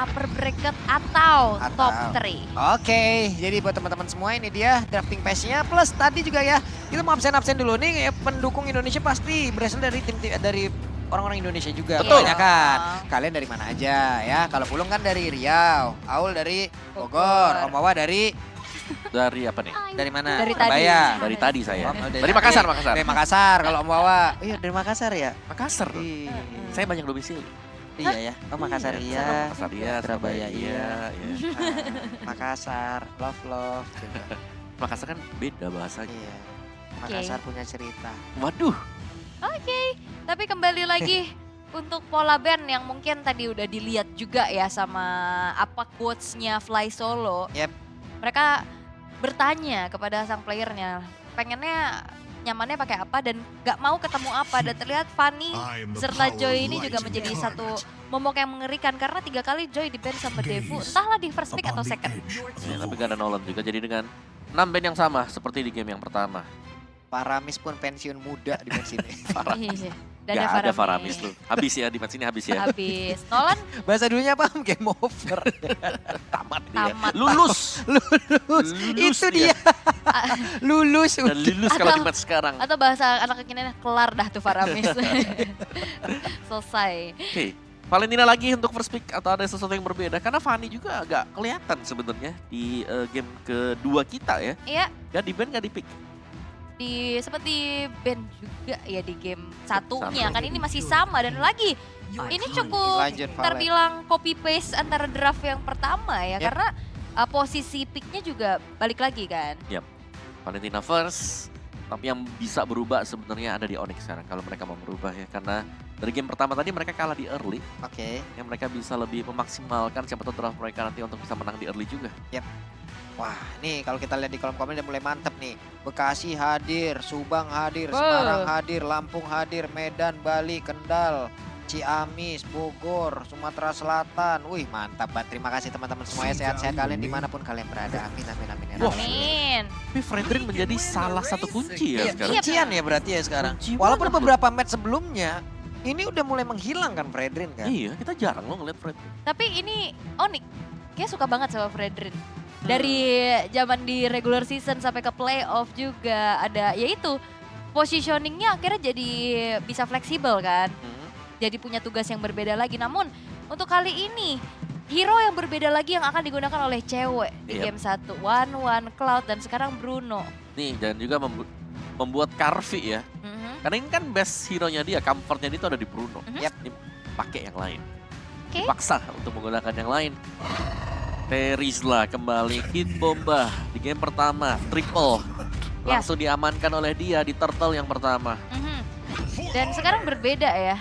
upper bracket atau top 3. Oke, jadi buat teman-teman semua ini dia drafting pace-nya. Plus tadi juga ya, kita mau absen-absen dulu nih. Ya, pendukung Indonesia pasti berasal dari tim dari orang-orang Indonesia juga. Betul. Kebanyakan. Kalian dari mana aja ya? Kalau Pulung kan dari Riau, Aul dari Bogor, Om Wawa dari apa nih? dari mana? Dari tadi. Surabaya. Dari tadi saya. Oh, Dari Makassar. Dari Makassar. Kalau Om Wawa, iya dari Makassar ya. Makassar. Iya. Saya banyak domisili. Iya ya. Oh Makassar iya. Makassar iya, Surabaya iya. iya. Makassar, love juga. Makassar kan beda bahasanya. Iya. Makassar punya cerita. Waduh. Oke, tapi kembali lagi untuk pola band yang mungkin tadi udah dilihat juga ya sama apa quotes-nya Fly Solo. Yep. Mereka bertanya kepada sang playernya, pengennya nyamannya pakai apa dan gak mau ketemu apa. Dan terlihat Fanny serta Joy ini juga menjadi satu momok yang mengerikan karena 3 kali Joy di ban sama Devu, entahlah di first pick atau second. Ya, tapi gak ada Nolan juga, jadi dengan 6 band yang sama seperti di game yang pertama. Paramis pun pensiun muda di match ini. Iya. Dan Gak ada Faramis tuh. Habis ya di match ini, habis ya. Habis. Nolan Bahasa dulunya apa? Game over. Tamat dia. Tamat. Lulus. Itu dia. Lulus. Dan lulus kalau di match sekarang. atau bahasa anak kekiniannya kelar dah tuh Faramis. Selesai. Oke. Valentina lagi untuk first pick atau ada sesuatu yang berbeda? Karena Fanny juga agak kelihatan sebenarnya di game kedua kita ya. Iya, Gak di ban, gak di pick. seperti band juga ya di game satunya Sama. kan ini masih sama dan lagi ini cukup Lanjut, Valen. terbilang copy paste antara draft yang pertama ya Yep. karena posisi picknya juga balik lagi kan. Valentina first. Tapi yang bisa berubah sebenarnya ada di Onyx sekarang kalau mereka mau berubah ya. Karena dari game pertama tadi mereka kalah di early. Oke. Yang mereka bisa lebih memaksimalkan siapa tahu draft mereka nanti untuk bisa menang di early juga. Wah, nih kalau kita lihat di kolom komen udah mulai mantep nih. Bekasi hadir, Subang hadir, Wow. Semarang hadir, Lampung hadir, Medan, Bali, Kendal, Ciamis, Bogor, Sumatera Selatan. Wih, mantap banget. Terima kasih teman-teman semuanya. Sehat-sehat kalian dimanapun kalian berada. Amin, amin, amin. Ya Wah. Rabbi. Amin. Tapi Fredrin menjadi salah satu kunci ya Iya, sekarang. kuncian ya berarti ya sekarang. Kunci Walaupun banget loh. beberapa match sebelumnya, ini udah mulai menghilang kan Fredrin kan? Iya, kita jarang loh ngeliat Fred. Tapi ini Onyx kayak suka banget sama Fredrin. Dari zaman di regular season sampai ke playoff juga ada yaitu positioningnya akhirnya jadi bisa fleksibel kan. Jadi punya tugas yang berbeda lagi. Namun untuk kali ini hero yang berbeda lagi yang akan digunakan oleh cewek di Yep. game 1. One, Cloud dan sekarang Bruno. Nih, dan juga membuat Carvi ya. Mhm. Karena ini kan best hero-nya dia, comfort-nya dia itu ada di Bruno. Mhm. Yep. Ini pakai yang lain. Oke. Dipaksa untuk menggunakan yang lain. Terizla kembali hit bomba di game pertama, triple. Ya. Langsung diamankan oleh dia di turtle yang pertama. Mhm. Dan sekarang berbeda ya.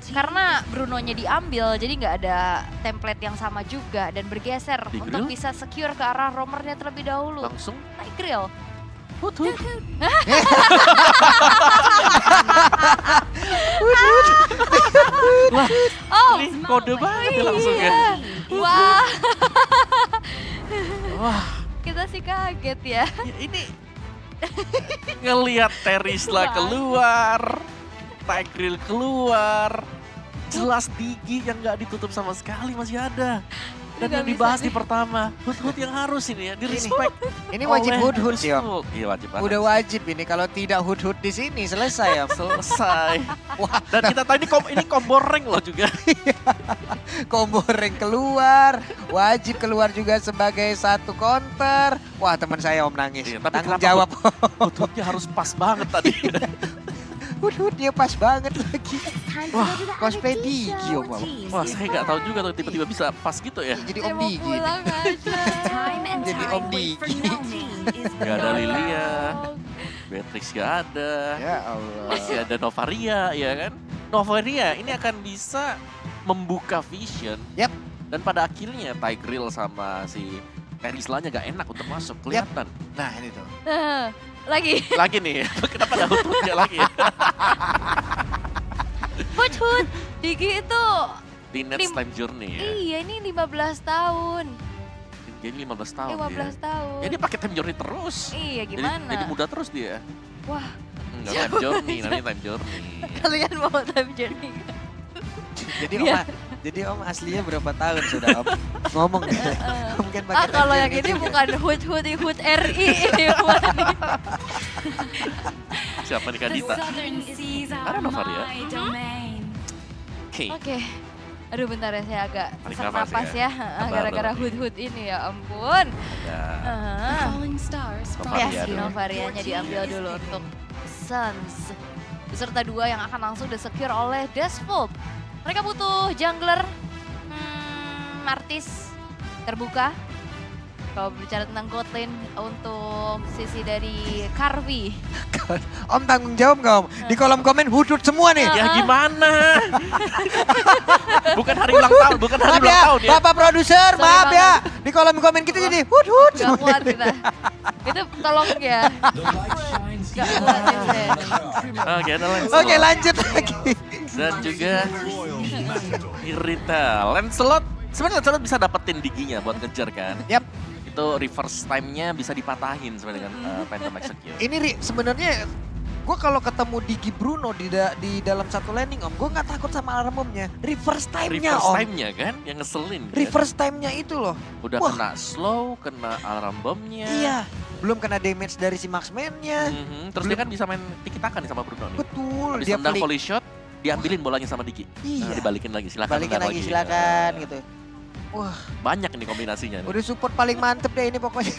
Karena Brunonya diambil jadi nggak ada template yang sama juga dan bergeser Di untuk grill? bisa secure ke arah roamernya terlebih dahulu. Langsung Naik grill. hut hut. Wah, Oh, ini kode banget ya langsung ya. iya. Wah, Wah, kita sih kaget ya. ini ngelihat Terizla keluar, Tigreal keluar, jelas Digi yang nggak ditutup sama sekali masih ada. Dan Nggak yang bisa dibahas di nih. pertama, hut-hut yang harus ini ya, di respect. Ini wajib oleh hut-hut sih Om. Gustuk. Iya wajib banget. Udah wajib ini. Kalau tidak hut-hut di sini selesai Om. Selesai. Wah, Dan kita tahu ini combo rank loh juga. combo rank keluar. Wajib keluar juga sebagai satu counter. Wah teman saya Om nangis. Iya, tapi Tanggung kenapa jawab. Hut-hutnya harus pas banget tadi. Hut-hutnya pas banget lagi. Wah, cosplay Digi Om. Wah saya nggak tahu juga tuh tiba-tiba bisa pas gitu ya. Jadi Saya Om mau Digi. pulang aja. Jadi Om Digi. Gak ada Lilia, Beatrix gak ada. Ya Allah. Masih ada Novaria ya kan. Novaria ini akan bisa membuka vision. Yap. Dan pada akhirnya Tigreal sama si Terizlanya gak enak untuk masuk, kelihatan. Nah ini tuh. Lagi. Lagi nih, kenapa ada hut-hutnya lagi ya? Hut. Digi itu Di Next Time Journey ya. iya ini 15 tahun. Jadi 15 tahun 15 dia. tahun. Ya dia pakai Time Journey terus. Iya gimana? Jadi muda terus dia. Wah, Enggak Time Journey, namanya Time Journey. kalian mau time journey? Jadi Biar- Om Jadi Om aslinya berapa tahun sudah Om? Ngomong gitu. Mungkin pakai Kalau Ranger yang ini juga. bukan HUT RI ini bukan nih. Siapa nih Kadita? Ada Nova ya? Oke. Oke. Aduh bentar ya, saya agak Tarik sesak nafas napas ya. ya. Sabar Gara-gara dulu. HUT ini ya ampun. Ada Ya, Novaria dulu. Novarianya diambil dulu untuk Suns. Beserta 2 yang akan langsung disecure oleh Desvolt. Mereka butuh jungler, Martis terbuka. Kalau berbicara tentang god lane untuk sisi dari Karvi. Om tanggung jawab nggak Om? Di kolom komen hudut semua nih. Ya gimana? Bukan hari ulang tahun, bukan hari Maaf ulang ya, tahun ya. Bapak produser, Sorry maaf ya. banget. Di kolom komen kita jadi hut-hut. Gak kuat kita. Itu tolong ya. Gak kuat ya. Oke, ada Lancelot. Oke lanjut lagi. Dan juga Irita. Lancelot, sebenarnya Lancelot bisa dapetin diginya buat ngejar kan. Yap. Itu reverse time-nya bisa dipatahin sebenarnya dengan Phantom Execute. Ini sebenarnya gue kalau ketemu Digi Bruno di dalam satu landing Om, gue nggak takut sama alarmumnya. Reverse time-nya Reverse Om. time-nya kan yang ngeselin. Kan? Reverse time-nya itu loh. Udah Wah. kena slow, kena alarm bomb-nya. Iya. Belum kena damage dari si Marksman-nya. Terus dia kan bisa main tiki-taka nih sama Bruno nih. Betul. Habis Dia tendang pelik. volley shot, diambilin bolanya sama Diki. Iya. Nah, dibalikin lagi, silakan. Balikin tendang lagi silakan Nah, gitu. Wah, Banyak ini kombinasinya. Nih. udah support paling mantep deh ini pokoknya.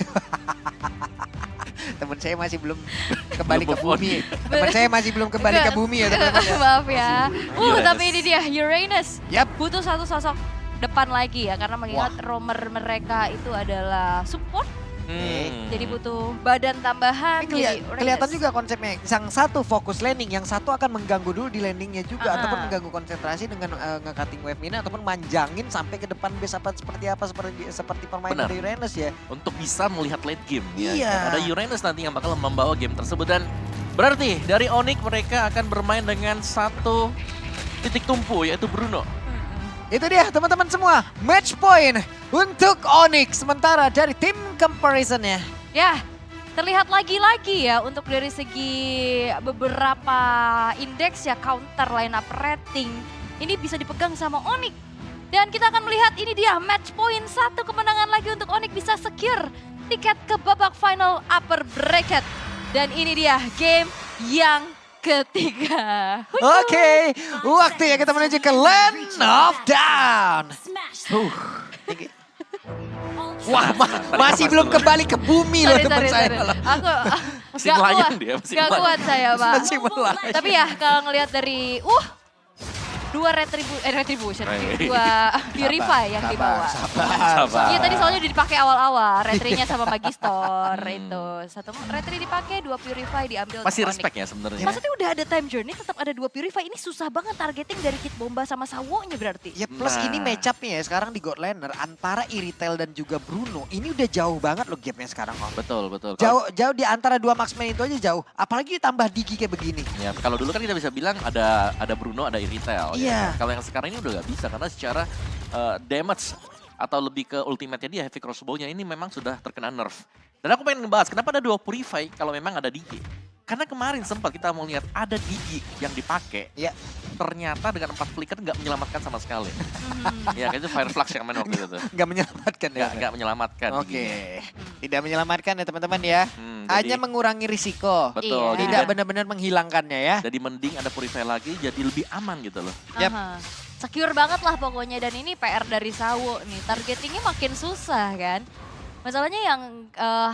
Temen saya masih belum kembali Belum ke move on. bumi. Temen saya masih belum kembali ke bumi ya teman-teman. ya. Maaf ya. Uranus. Tapi ini dia Uranus. Yap. Butuh satu sosok depan lagi ya. Karena mengingat roamer mereka itu adalah support. Jadi butuh badan tambahan. Ini jadi Uranus. kelihatan juga konsepnya. Yang satu fokus landing, yang satu akan mengganggu dulu di landingnya juga. Ataupun mengganggu konsentrasi dengan nge-cutting wave mina. Ataupun manjangin sampai ke depan base seperti apa. Seperti permainan Benar. dari Uranus ya. Untuk bisa melihat late game. Ya. Iya. Ada Uranus nanti yang bakal membawa game tersebut. Dan berarti dari Onyx mereka akan bermain dengan satu titik tumpu yaitu Bruno. Itu dia teman-teman semua. Match point untuk Onyx. Sementara dari tim comparison-nya. Ya, terlihat lagi-lagi ya untuk dari segi beberapa indeks ya counter line up rating. Ini bisa dipegang sama Onyx. Dan kita akan melihat ini dia match point, satu kemenangan lagi untuk Onyx bisa secure tiket ke babak final upper bracket. Dan ini dia game yang ketiga. Oke, waktunya kita menuju ke Land of Down. Wah, masih belum kembali ke bumi loh teman saya. Aku Masih gak melayang kuat, dia, masih gak melayang. kuat saya Pak. Masih melayang. Tapi ya kalau ngelihat dari, dua retribution, Hey. dua purify yang dibawa. Sabar. Iya tadi soalnya udah dipakai awal-awal, retrinya sama Magistor itu. Satu retri dipakai, dua purify diambil. Masih Onyx. respect ya sebenarnya. Maksudnya udah ada time journey, tetap ada dua purify. Ini susah banget targeting dari Kit Bomba sama Sawo-nya berarti. Ya plus Nah. ini match up-nya ya sekarang di Godlander antara Iritel dan juga Bruno. Ini udah jauh banget loh gapnya sekarang Om. Betul, betul. Jauh di antara dua marksman itu aja jauh. Apalagi tambah Digi kayak begini. Ya, kalau dulu kan kita bisa bilang ada Bruno, ada Iritel. Iya. Ya. Kalau yang sekarang ini udah gak bisa karena secara damage atau lebih ke ultimate-nya dia heavy crossbow-nya ini memang sudah terkena nerf. Dan aku pengen ngebahas kenapa ada dua purify kalau memang ada Digi. Karena kemarin sempat kita mau lihat ada Digi yang dipakai. Iya. Ternyata dengan 4 flicker nggak menyelamatkan sama sekali. Ya kayaknya Fireflux yang main waktu itu tuh. Nggak menyelamatkan ya. Nggak menyelamatkan. Oke. Diginya. Tidak menyelamatkan ya teman-teman ya. Hanya Jadi- mengurangi risiko. Betul. Iya. Jadi Tidak benar-benar menghilangkannya ya. jadi mending ada purify lagi jadi lebih aman gitu loh. Yap. Aha. Secure banget lah pokoknya, dan ini PR dari Sawo nih, targetingnya makin susah kan. Masalahnya yang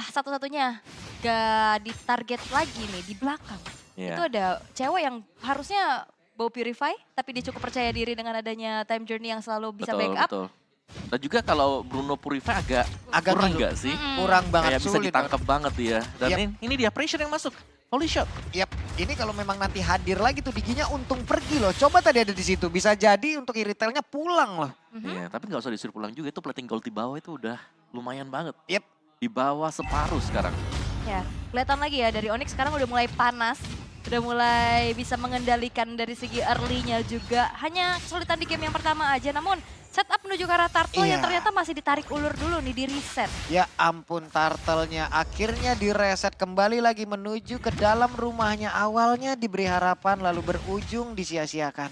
satu-satunya gak ditarget lagi nih di belakang. Iya. Itu ada cewek yang harusnya bawa purify, tapi dia cukup percaya diri dengan adanya time journey yang selalu bisa backup. Betul. Dan juga kalau Bruno Purify agak kurang sulit. nggak sih? Kurang banget Kayak bisa sulit. ditangkap banget dia. Dan Yap. ini dia pressure yang masuk. Holy shot. Yap, ini kalau memang nanti hadir lagi tuh Diginya untung pergi loh. Coba tadi ada di situ, bisa jadi untuk Iritelnya pulang loh. Iya, tapi nggak usah disuruh pulang juga. Itu plating gold di bawah itu udah lumayan banget. Yap. Di bawah separuh sekarang. Ya, kelihatan lagi ya dari Onyx sekarang udah mulai panas. Udah mulai bisa mengendalikan dari segi early-nya juga. Hanya kesulitan di game yang pertama aja, namun setup menuju ke arah Turtle yang Iya. ternyata masih ditarik ulur dulu nih, di reset. Ya ampun, Turtle-nya akhirnya direset kembali lagi menuju ke dalam rumahnya. Awalnya diberi harapan lalu berujung disia-siakan.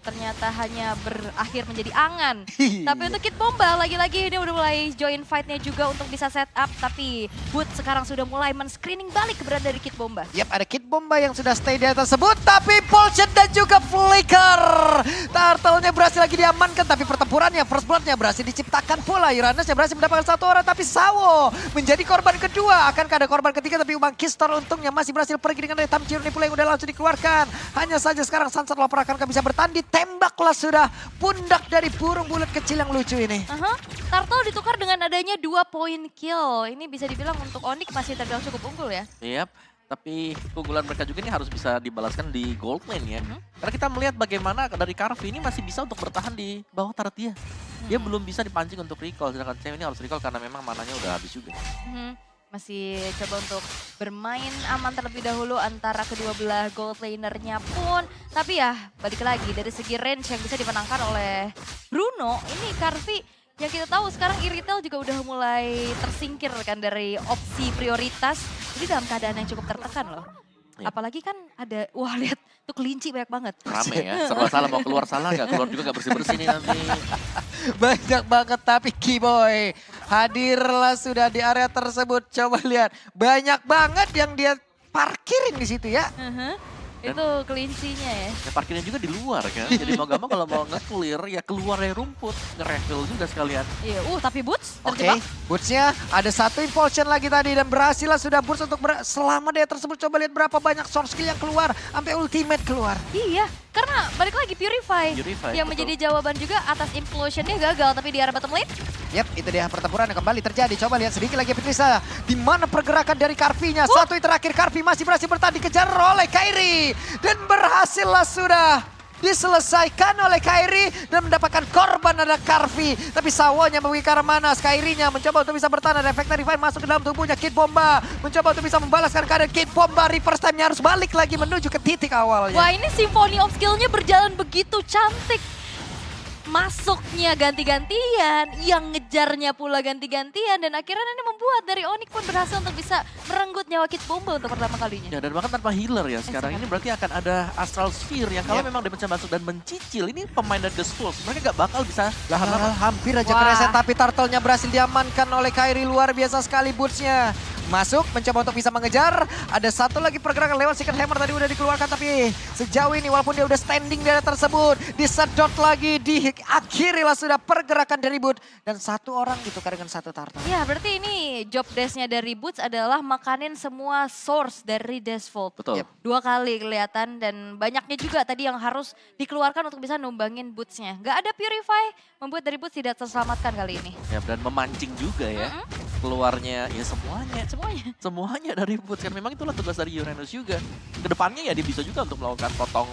Ternyata hanya berakhir menjadi angan. Tapi untuk Kid Bomba lagi-lagi ini udah mulai join fight-nya juga untuk bisa setup. Tapi Boot sekarang sudah mulai men-screening balik keberadaan dari Kid Bomba. Yap, ada Kid Bomba yang sudah stay di atas tersebut, tapi Pulsion dan juga Flicker. Turtle-nya berhasil lagi diamankan, tapi pertempurannya, first blood-nya berhasil diciptakan pula. Uranus yang berhasil mendapatkan satu orang, tapi Sawo menjadi korban kedua. Akankah ada korban ketiga, tapi Umang Kistor untungnya masih berhasil pergi dengan Tam Journey pula yang udah langsung dikeluarkan. Hanya saja sekarang Sunset Lover akankah bisa bertahan, ditembaklah sudah pundak dari burung bulat kecil yang lucu ini. Turtle ditukar dengan adanya 2 point kill. Ini bisa dibilang untuk Onyx masih terbilang cukup unggul ya. Yap, tapi keunggulan mereka juga ini harus bisa dibalaskan di gold lane ya. Karena kita melihat bagaimana dari Carvi ini masih bisa untuk bertahan di bawah turret dia. Dia belum bisa dipancing untuk recall, sedangkan Cewek ini harus recall karena memang mananya udah habis juga. Masih coba untuk bermain aman terlebih dahulu antara kedua belah gold lanernya pun. Tapi ya balik lagi dari segi range yang bisa dimenangkan oleh Bruno, ini Carvi yang kita tahu sekarang Iritel juga udah mulai tersingkir kan dari opsi prioritas. Jadi dalam keadaan yang cukup tertekan loh. Ya. Apalagi kan ada, wah lihat tuh kelinci banyak banget. Rame ya, serba salah mau keluar salah nggak keluar juga nggak bersih-bersih nih nanti. Banyak banget, tapi Kiboy hadirlah sudah di area tersebut. Coba lihat, banyak banget yang dia parkirin di situ ya. Itu kelincinya ya. Ya parkirnya juga di luar kan, jadi mau gak mau kalau mau nge-clear ya keluar dari rumput, nge-refill juga sekalian. Iya, tapi Boots Oke, terjebak. Boots-nya ada satu impulsion lagi tadi dan berhasil lah sudah Boots untuk selama dia tersebut. Coba lihat berapa banyak source skill yang keluar, sampai ultimate keluar. Iya, karena balik lagi Purify yang betul. menjadi jawaban juga atas implosionnya gagal, tapi di arah bottom lane. Yap, itu dia pertempuran yang kembali terjadi. Coba lihat sedikit lagi Petrisa. Di mana pergerakan dari Carvi-nya. Satu yang terakhir Carvi masih berhasil bertahan, dikejar oleh Kairi. Dan berhasillah sudah diselesaikan oleh Kairi dan mendapatkan korban ada Carvi. Tapi Sawonya pergi ke arah mana? Kairinya mencoba untuk bisa bertahan. Ada efek Refine masuk ke dalam tubuhnya Kid Bomba. Mencoba untuk bisa membalaskan keadaan Kid Bomba. Reverse time-nya harus balik lagi menuju ke titik awalnya. Wah, ini Symphony of Skill-nya berjalan begitu cantik. Masuknya ganti-gantian, yang ngejarnya pula ganti-gantian, dan akhirnya ini membuat dari Onyx pun berhasil untuk bisa merenggut nyawa Kid Bomba untuk pertama kalinya. Ya dan bahkan tanpa healer ya sekarang ini berarti akan ada Astral Sphere yang kalau memang dia bisa masuk dan mencicil, ini pemain dari The Spurs, mereka gak bakal bisa tahan lama. Hampir aja Wah. kereset, tapi Turtle-nya berhasil diamankan oleh Kairi. Luar biasa sekali Boots-nya. Masuk, mencoba untuk bisa mengejar. Ada satu lagi pergerakan lewat Second Hammer tadi udah dikeluarkan. Tapi sejauh ini walaupun dia udah standing di area tersebut, disedot lagi, diakhirilah sudah pergerakan dari Boot. Dan satu orang ditukar dengan satu Turtle. Ya, berarti ini job desk-nya dari Boots adalah makanin semua source dari Deathvault. Betul. Yep. 2 kali kelihatan dan banyaknya juga tadi yang harus dikeluarkan untuk bisa numbangin Boots-nya. Gak ada Purify, membuat dari Boots tidak terselamatkan kali ini. Ya dan memancing juga ya. Keluarnya ya semuanya. Semuanya dari Boots kan memang itulah tugas dari Uranus juga. Kedepannya ya dia bisa juga untuk melakukan potong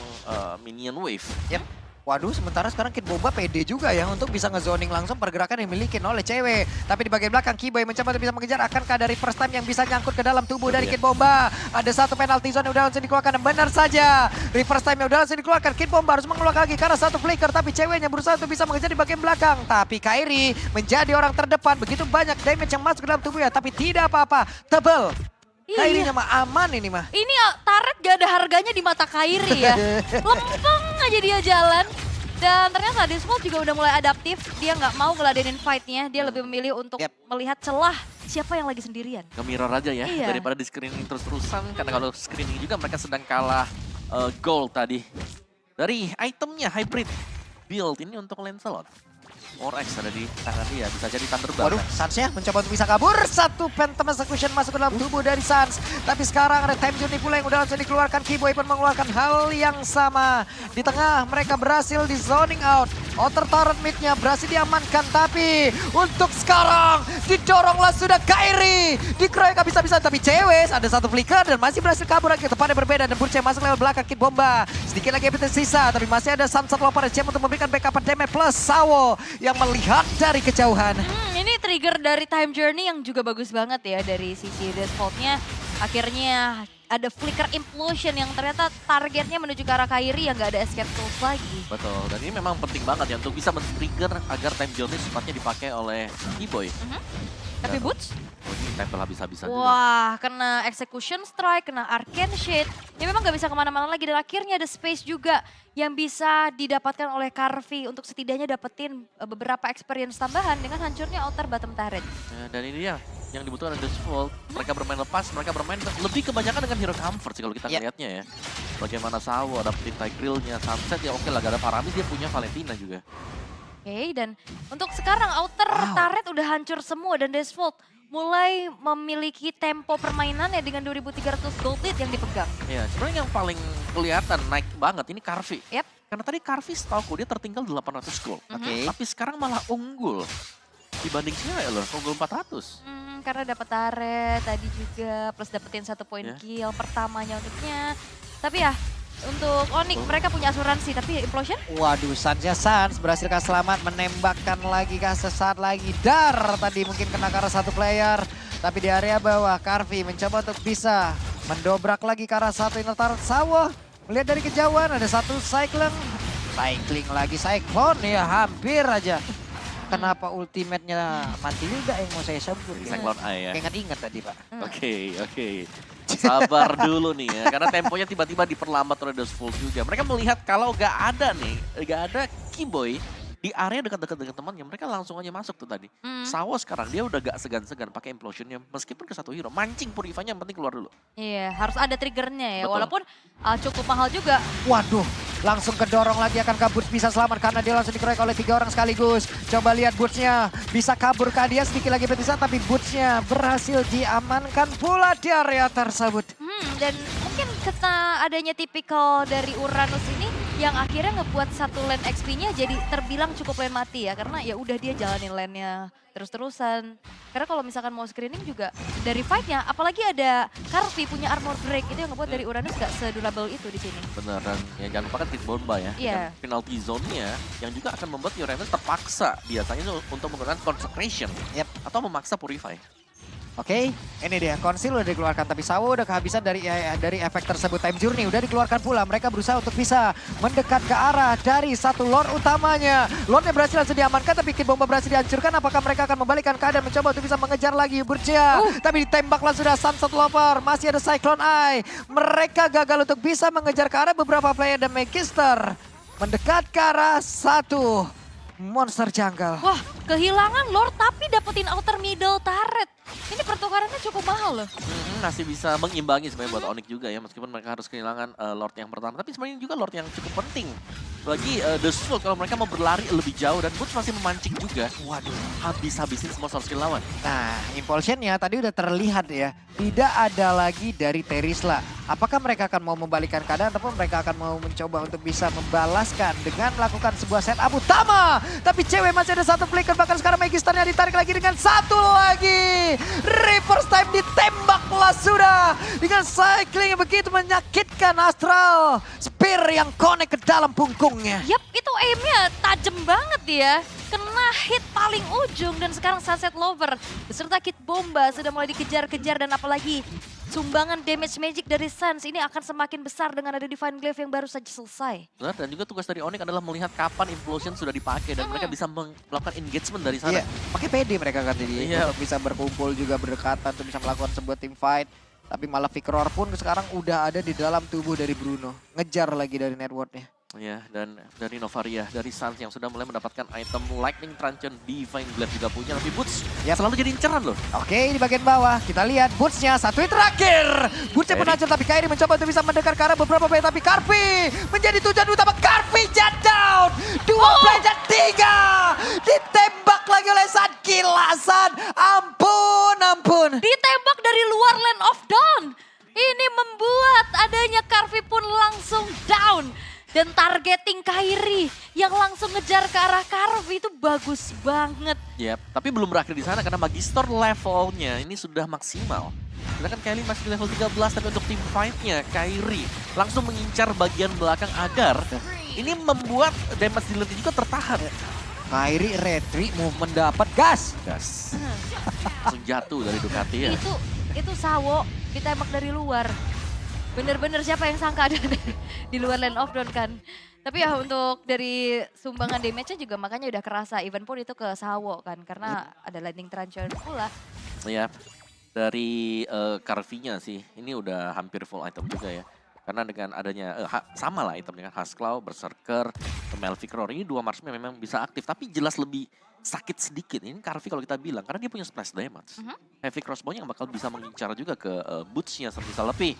minion wave. Yep. Waduh, sementara sekarang Kid Bomba pede juga ya untuk bisa ngezoning langsung pergerakan yang dimiliki oleh Cewek. Tapi di bagian belakang Kiboy mencoba untuk bisa mengejar. Akankah dari first time yang bisa nyangkut ke dalam tubuh dari Kid Bomba? Ada satu penalty zone yang udah langsung dikeluarkan dan benar saja. Reverse time yang udah langsung dikeluarkan. Kid Bomba harus mengeluarkan lagi karena satu flicker. Tapi Ceweknya berusaha untuk bisa mengejar di bagian belakang. Tapi Kairi menjadi orang terdepan. Begitu banyak damage yang masuk ke dalam tubuhnya. Tapi tidak apa-apa. Tebel. Kairinya mah aman ini mah. Ini Turret gak ada harganya di mata Kairi ya. Lempeng aja dia jalan. Dan ternyata Deathvault juga udah mulai adaptif. Dia nggak mau ngeladenin fight-nya. Dia lebih memilih untuk melihat celah siapa yang lagi sendirian. Nge-mirror aja ya, Iya. daripada di screening terus-terusan. Karena kalau screening juga mereka sedang kalah gold tadi. Dari itemnya hybrid build ini untuk Lancelot. Orex ada di tangan dia, bisa jadi Thunderbolt. Waduh, Sans-nya mencoba untuk bisa kabur. Satu Phantom Execution masuk ke dalam tubuh dari Sans. Tapi sekarang ada Time Journey pula yang udah langsung dikeluarkan. Kiboy pun mengeluarkan hal yang sama. Di tengah mereka berhasil di zoning out. Outer turret mid-nya berhasil diamankan. Tapi untuk sekarang didoronglah sudah Kairi. Dikeroyok bisa-bisa tapi Cewek ada satu flicker dan masih berhasil kabur lagi. Tempatnya berbeda dan Burce masuk lewat belakang Kid Bomba. Sedikit lagi epitet sisa tapi masih ada Sunset Lover Gem untuk memberikan backup damage plus Sawo yang melihat dari kejauhan. Ini trigger dari Time Journey yang juga bagus banget ya dari sisi Deathvault-nya. Akhirnya ada flicker implosion yang ternyata targetnya menuju ke arah Kairi yang nggak ada escape tools lagi. Betul, dan ini memang penting banget ya untuk bisa men-trigger agar time journey sepatnya dipakai oleh Keyboy. Tapi Boots, Oh, ini tempel habis-habisan juga. wah kena execution strike, kena arcane shade. Ya memang nggak bisa kemana-mana lagi dan akhirnya ada space juga yang bisa didapatkan oleh Karvi untuk setidaknya dapetin beberapa experience tambahan dengan hancurnya outer bottom turret. Ya, dan ini dia yang dibutuhkan ada Default. Mereka bermain lepas, mereka bermain lebih kebanyakan dengan hero comfort sih kalau kita ngelihatnya ya. Bagaimana Sawo dapetin Tigreal-nya, Sunset ya oke lah, gak ada Paramis, dia punya Valentina juga. Oke, dan untuk sekarang outer turret udah hancur semua dan Default mulai memiliki tempo permainannya dengan 2.300 gold lead yang dipegang. Ya, sebenarnya yang paling kelihatan naik banget ini Karvi. Yep. Karena tadi Karvi setauku dia tertinggal 800 gold. Oke. Tapi sekarang malah unggul. Dibanding Cewek loh, unggul 400. Karena dapat turret tadi juga, plus dapetin 1 poin Ya. kill pertamanya untuknya. Tapi ya, untuk Onyx mereka punya asuransi, tapi Implosion? Waduh, Sans berhasilkah selamat menembakkan lagi kah sesaat lagi. Dar tadi mungkin kena ke arah satu player. Tapi di area bawah, Karvi mencoba untuk bisa mendobrak lagi ke arah satu inner turret Sawo. Melihat dari kejauhan ada satu cycling lagi Cyclone ya hampir aja. Kenapa ultimate-nya mati juga yang mau saya sebut. Cyclone Eye ya. Ingat-ingat tadi Pak. Oke. Sabar dulu nih ya, karena temponya tiba-tiba diperlambat oleh Dustful juga. Mereka melihat kalau gak ada Keyboy di area dekat-dekat dengan temannya, mereka langsung aja masuk tuh tadi. Sawo sekarang dia udah gak segan-segan pakai implosionnya, meskipun ke satu hero. Mancing Purify-nya yang penting keluar dulu. Iya, harus ada triggernya ya, Betul. walaupun cukup mahal juga. Waduh, langsung kedorong lagi. Akankah Boots bisa selamat karena dia langsung dikeroyok oleh 3 orang sekaligus. Coba lihat Boots-nya, bisa kabur kah dia sedikit lagi berpisah, tapi Boots-nya berhasil diamankan pula di area tersebut. Dan mungkin karena adanya tipikal dari Uranus ini yang akhirnya ngebuat satu lane XP-nya jadi terbilang cukup lane mati ya, karena ya udah dia jalanin lane-nya terus-terusan. Karena kalau misalkan mau screening juga dari fight-nya, apalagi ada Karvi punya armor break, itu yang ngebuat dari Uranus gak sedurable itu di sini. Benar, dan ya jangan lupa kan Kid Bomba ya. Iya. Dan penalty zone-nya yang juga akan membuat Uranus terpaksa biasanya untuk menggunakan Consecration. Atau memaksa Purify. Oke, ini dia. Konsil udah dikeluarkan, tapi Sawo udah kehabisan dari efek tersebut. Time Journey udah dikeluarkan pula. Mereka berusaha untuk bisa mendekat ke arah dari satu Lord utamanya. Lordnya berhasil langsung diamankan, tapi Kid Bomba berhasil dihancurkan. Apakah mereka akan membalikkan keadaan, mencoba untuk bisa mengejar lagi Burcia? Tapi ditembaklah sudah Sunset Lover. Masih ada Cyclone Eye. Mereka gagal untuk bisa mengejar ke arah beberapa player dan Magister. Mendekat ke arah satu monster jungle. Wah, kehilangan Lord tapi dapetin outer middle turret. Ini pertukarannya cukup mahal loh. Masih bisa mengimbangi sebenarnya buat Onyx juga ya, meskipun mereka harus kehilangan Lord yang pertama. Tapi sebenarnya juga Lord yang cukup penting bagi The Soul kalau mereka mau berlari lebih jauh, dan Boots masih memancing juga. Waduh, habis-habisin semua source skill lawan. Nah, impulsionnya tadi udah terlihat ya. Tidak ada lagi dari Terisla. Apakah mereka akan mau membalikkan keadaan ataupun mereka akan mau mencoba untuk bisa membalaskan dengan melakukan sebuah setup utama. Tapi cewek masih ada satu flicker, bahkan sekarang Magisternya ditarik lagi dengan satu lagi. Reverse time ditembaklah sudah. Dengan cycling yang begitu menyakitkan Astral. Spear yang connect ke dalam punggungnya. Yap, itu aimnya tajam banget ya. Kena hit paling ujung dan sekarang Sunset Lover beserta Kid Bomba sudah mulai dikejar-kejar, dan apalagi sumbangan damage magic dari Sans ini akan semakin besar dengan ada Divine Glaive yang baru saja selesai. Benar, dan juga tugas dari Onyx adalah melihat kapan Implosion sudah dipakai dan mereka bisa melakukan engagement dari sana. Iya, pakai PD mereka kan jadi Iya. untuk bisa berkumpul juga berdekatan untuk bisa melakukan sebuah team fight. Tapi malah Victor pun sekarang udah ada di dalam tubuh dari Bruno. Ngejar lagi dari networknya. Ya, dan dari Novaria, dari Sans yang sudah mulai mendapatkan item Lightning Truncheon, Divine Glaive juga punya, tapi Boots selalu jadi inceran loh. Oke, di bagian bawah kita lihat Boots-nya satu hit terakhir. Boots-nya pun hancur, tapi Kairi mencoba untuk bisa mendekat ke arah beberapa player, tapi Karvi menjadi tujuan utama. Karvi jump down. Dua player, tiga. Ditembak lagi oleh San Kilasan. Ampun. Ditembak dari luar Land of Dawn. Ini membuat adanya Karvi pun langsung down. Dan targeting Kairi yang langsung ngejar ke arah Karvi itu bagus banget. Yap, tapi belum berakhir di sana karena Magister levelnya ini sudah maksimal. Sedangkan Kylie masih di level 13, tapi untuk team fight-nya Kairi langsung mengincar bagian belakang agar ini membuat damage di lane juga tertahan. Kairi retreat movement dapat gas. Langsung jatuh dari Ducati ya. Itu itu Sawo ditembak dari luar. Bener-bener siapa yang sangka ada di luar Land of Dawn kan. Tapi ya untuk dari sumbangan damage-nya juga makanya udah kerasa. Even pun itu ke Sawo kan. Karena ada Lightning Truncheon pula. Ya, dari Carvey-nya sih, ini udah hampir full item juga ya. Karena dengan adanya, sama lah item dengan Husklaw, Berserker, Melvic Roar. Ini 2 marksman memang bisa aktif, tapi jelas lebih sakit sedikit. Ini Carvey kalau kita bilang, karena dia punya splash damage. Heavy Crossbow yang bakal bisa mengincar juga ke boots-nya sebisa lebih.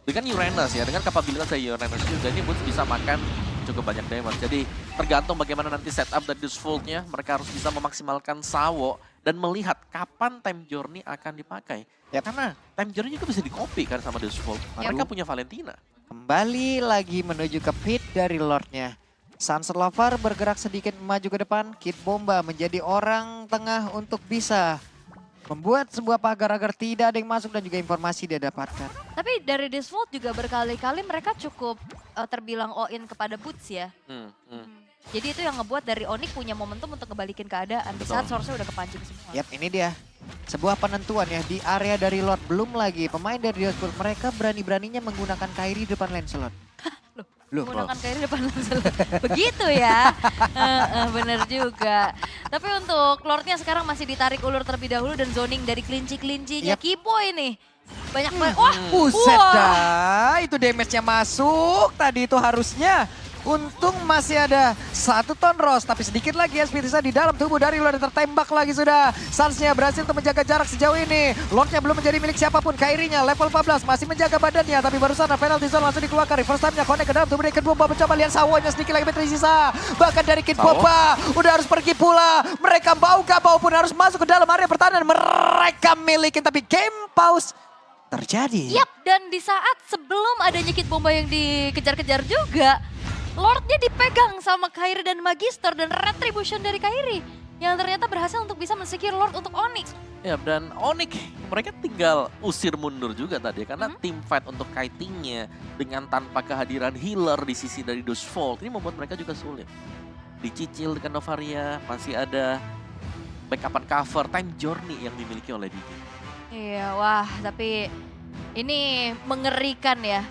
Dengan Uranus ya, dengan kapabilitas dari Uranus juga, ini boots bisa makan cukup banyak damage. Jadi tergantung bagaimana nanti setup dari Dusfold-nya, mereka harus bisa memaksimalkan Sawo dan melihat kapan Time Journey akan dipakai. Ya karena Time Journey juga bisa di-copy kan sama Dusfold. Mereka punya Valentina. Kembali lagi menuju ke pit dari Lordnya. Sunset Lover bergerak sedikit maju ke depan. Kid Bomba menjadi orang tengah untuk bisa membuat sebuah pagar agar tidak ada yang masuk dan juga informasi dia dapatkan. Tapi dari Disvolt juga berkali-kali mereka cukup terbilang all-in kepada Boots ya. Jadi itu yang ngebuat dari Onyx punya momentum untuk ngebalikin keadaan. Di saat source-nya udah kepancing semua. Yap, ini dia. Sebuah penentuan ya di area dari Lord. Belum lagi pemain dari Disvolt mereka berani-beraninya menggunakan Kairi depan Lancelot. Menggunakan Kairi depan Lancelot. Begitu ya. Bener juga. Tapi untuk Lordnya sekarang masih ditarik ulur terlebih dahulu dan zoning dari kelinci-kelincinya Kipo ini. Banyak banget. Wah, buset dah. Itu damage-nya masuk. Tadi itu harusnya. Untung masih ada 1 ton Rose, tapi sedikit lagi ya Spiritisa di dalam tubuh dari Lord tertembak lagi sudah. Suns-nya berhasil untuk menjaga jarak sejauh ini. Lord-nya belum menjadi milik siapapun. Kairi-nya level 14 masih menjaga badannya, tapi barusan penalty zone langsung dikeluarkan. Reverse time-nya connect ke dalam tubuh dari Kid Bomba, mencoba lihat Sawo-nya sedikit lagi tersisa. Bahkan dari Kid Bomba udah harus pergi pula. Mereka mau gak mau pun harus masuk ke dalam area pertahanan. Mereka milikin, tapi game pause terjadi. Yap, dan di saat sebelum adanya Kid Bomba yang dikejar-kejar juga, Lordnya dipegang sama Kairi dan Magister dan Retribution dari Kairi. Yang ternyata berhasil untuk bisa men-secure Lord untuk Onyx. Ya, dan Onyx mereka tinggal usir mundur juga tadi. Karena team fight untuk kitingnya dengan tanpa kehadiran healer di sisi dari Dusfold. Ini membuat mereka juga sulit. Dicicil dengan Novaria, masih ada backupan cover Time Journey yang dimiliki oleh DD. Iya, wah tapi ini mengerikan ya.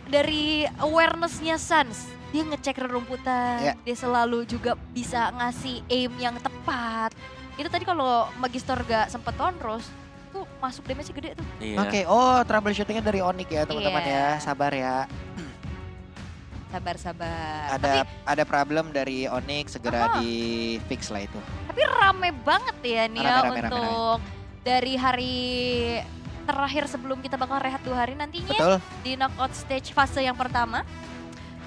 Dari awareness-nya Suns, dia ngecek rerumputan, dia selalu juga bisa ngasih aim yang tepat. Itu tadi kalau Magister gak sempet tonros, tuh masuk damage gede tuh. Oke, troubleshooting-nya dari Onyx ya teman-teman ya, sabar ya. Sabar. Ada problem dari Onyx, segera di fix lah itu. Tapi rame banget ya nih untuk dari hari terakhir sebelum kita bakal rehat 2 hari nantinya. Di knockout stage fase yang pertama.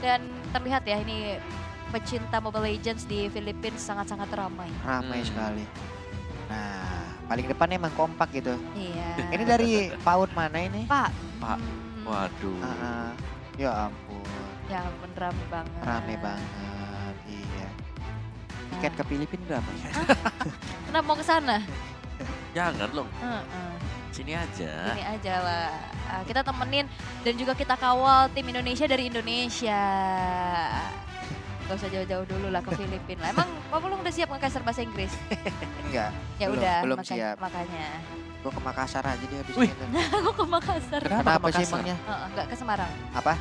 Dan terlihat ya ini pecinta Mobile Legends di Filipina sangat-sangat ramai. Ramai sekali. Nah, paling depan emang kompak gitu. Iya. Ini dari PAUD mana ini? Pak. Waduh. Ya ampun. Ya ampun, rame banget. Rame banget, iya. Tiket ke Filipina berapa ya? Kenapa mau ke sana? Jangan loh. Sini aja. Sini aja lah. Kita temenin dan juga kita kawal tim Indonesia dari Indonesia. Gak usah jauh-jauh dulu lah ke Filipina. Emang Papa lu udah siap nge-caster bahasa Inggris? Enggak. Ya udah, belum siap. Makanya. Gue ke Makassar aja dia habis Wih. itu. Gue ke Makassar. Kenapa sih emangnya? Enggak, ke Semarang. Apa?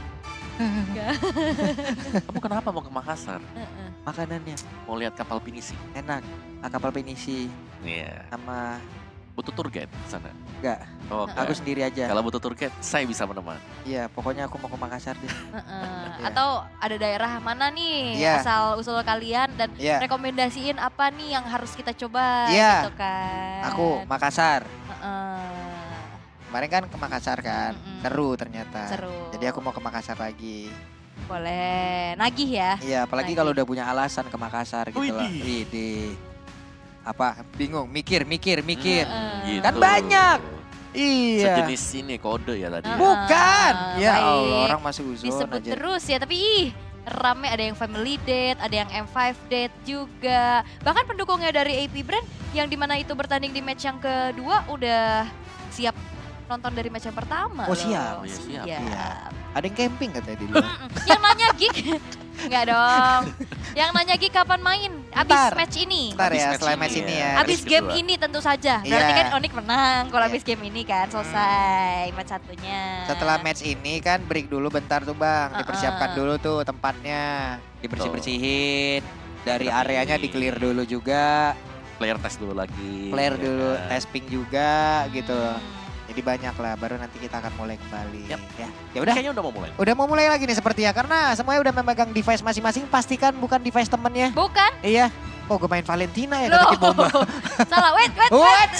Enggak. Kamu kenapa mau ke Makassar? Makanannya Mau lihat kapal pinisi? enak. Kapal pinisi Iya. sama Butuh tour guide di sana? enggak. Oh, Aku sendiri aja. kalau butuh tour guide, saya bisa menemani. Iya, pokoknya aku mau ke Makassar deh. Atau ada daerah mana nih Iya. asal usul kalian dan Iya. rekomendasiin apa nih yang harus kita coba Iya. gitu kan. Aku Makassar. Heeh. Kemarin kan ke Makassar kan. Seru ternyata. Seru. Jadi aku mau ke Makassar lagi. Boleh, nagih ya. Iya, apalagi Nagih. kalau udah punya alasan ke Makassar gitu loh. Widih. Widih. Apa? Bingung, mikir. Heeh. Gitu. Kan banyak. Iya. Sejenis ini kode ya tadi. Bukan. Ya baik. Allah, orang masih uzon Disebut aja. terus ya, tapi rame, ada yang family date, ada yang M5 date juga. Bahkan pendukungnya dari AP Brand yang dimana itu bertanding di match yang kedua udah siap nonton dari match yang pertama. Oh, loh. siap. Oh, iya, siap. Iya. Ada yang camping katanya di luar. Yang nanya Gig, Enggak dong. Yang nanya Gi kapan main? Abis Ntar. match ini. Ntar Habis ya, match setelah ini match ini ya. ya. Abis Match game kedua. ini tentu saja. Berarti Iya. kan Onyx menang kalau Iya. abis game ini kan selesai match satunya. Setelah match ini kan break dulu bentar tuh Bang. Dipersiapkan dulu tuh tempatnya. Dibersih-bersihin. Dari Tapi- areanya di clear dulu juga. Player test dulu lagi. Player ya dulu, kan? testing juga gitu. Hmm. Jadi banyak lah, baru nanti kita akan mulai kembali. Yap. Ya udah, Kayaknya udah mau mulai. udah mau mulai lagi nih sepertinya. Karena semuanya udah memegang device masing-masing. Pastikan bukan device temennya. Bukan? Iya. Oh gue main Valentina ya, Loh. kata bomba. Salah, wait. What?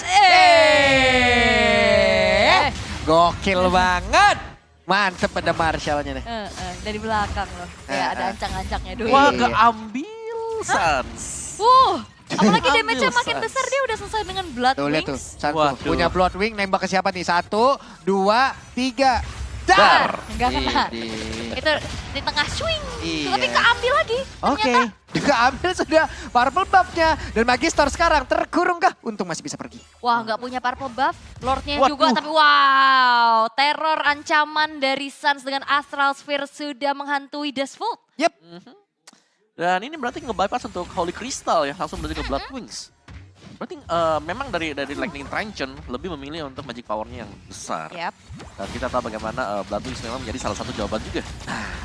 Eh. Gokil banget. Mantep ada Marshallnya nih. Dari belakang loh. Ya ada Eh. ancang-ancangnya dulu. Wah, Iya. keambil Sans. Apalagi Ambil, damage-nya makin Sans. besar dia udah selesai dengan Blood Tuh lihat tuh, Wings. Sanko Waduh. punya Bloodwing, nembak ke siapa nih? 1, 2, 3, Dar. dar! Enggak kena. Ini. Itu di tengah swing. Iya. Tapi keambil lagi. Oke, juga ambil sudah purple buff-nya. Dan Magister sekarang terkurung kah? Untung masih bisa pergi. Wah, nggak punya purple buff, Lordnya Waduh. juga, tapi wow, teror ancaman dari Suns dengan Astral Sphere sudah menghantui Desvolt. Yep. Dan ini berarti nge-bypass untuk Holy Crystal ya, langsung berarti ke Blood Wings. Berarti memang dari Lightning Truncheon lebih memilih untuk magic power-nya yang besar. Yap. Dan kita tahu bagaimana Blood Wings memang menjadi salah satu jawaban juga.